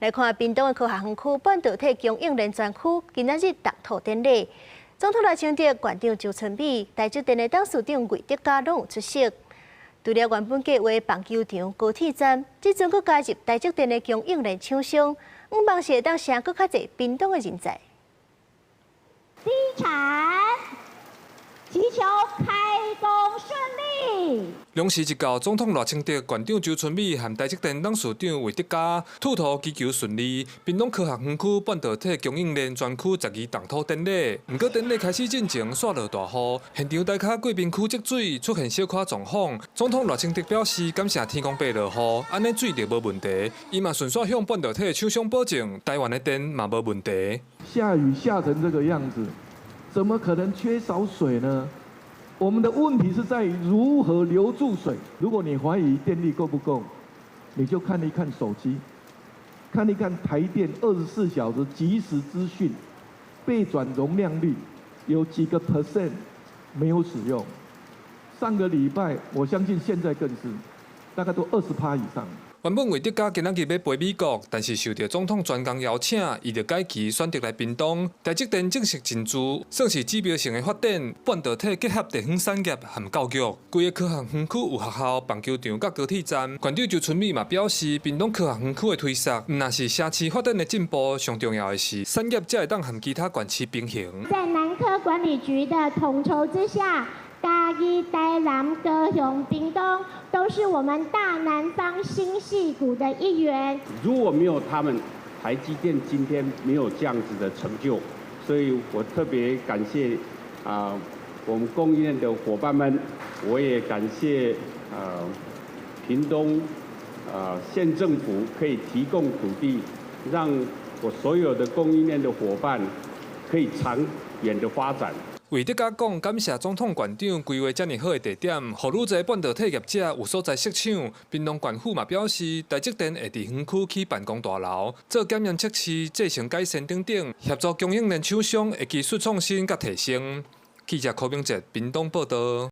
來看屏東的科學園區半導體供應鏈專區今仔日動土典禮，總統賴清德、縣長周春米、台積電的董事長魏德嘉攏有出席。除了原本計劃棒球場、高鐵站，這陣佫加入台積電的供應鏈廠商，望是會當請佫較濟屏東的人才。第一場，祈求開工順利。龍時一到，總統賴清德、縣長周春米和台積電董事長魏德嘉吐土祈求順利。屏東科學園區半導體供應鏈專區12動土典禮，不過典禮開始進前煞落大雨，現場大卡貴賓區積水，出現小可狀況。總統賴清德表示感謝天公伯落雨，安尼水就無問題。伊嘛順續向半導體廠商保證，台灣的電嘛無問題。下雨下成這個樣子，怎麼可能缺少水呢？我們的問題是在於如何留住水。如果你懷疑電力夠不夠，你就看一看手機，看一看台電24小時即時資訊，備轉容量率有幾個%沒有使用。上個禮拜，我相信現在更是，大概都20%以上。原本魏德嘉今仔日要飛美國，但是受到總統專工邀請，伊就改期選擇來屏東。台積電正式進駐，算是指標性的發展。半導體結合地方產業和教育，規個科學園區有學校、棒球場、甲高鐵站。縣長周春米嘛表示，屏東科學園區的推設，唔但是城市發展的進步，上重要的是產業才會當和其他縣市平衡。在南科管理局的統籌之下，嘉義、台南、高雄、屏東都是我們大南方新矽谷的一員。如果沒有他們，台積電今天沒有這樣子的成就，所以我特別感謝我們供應鏈的夥伴們，我也感謝屏東縣政府可以提供土地，讓我所有的供應鏈的夥伴可以長遠的發展。魏德嘉講感謝總統、縣長規劃這麼好的地點，讓愈濟半導體業者有所在設廠。屏東縣府嘛表示，台積電會佇園區起辦公大樓，做檢驗測試、製程改善等等，協助供應鏈廠商的技術創新甲提升。記者柯明哲，屏東報道。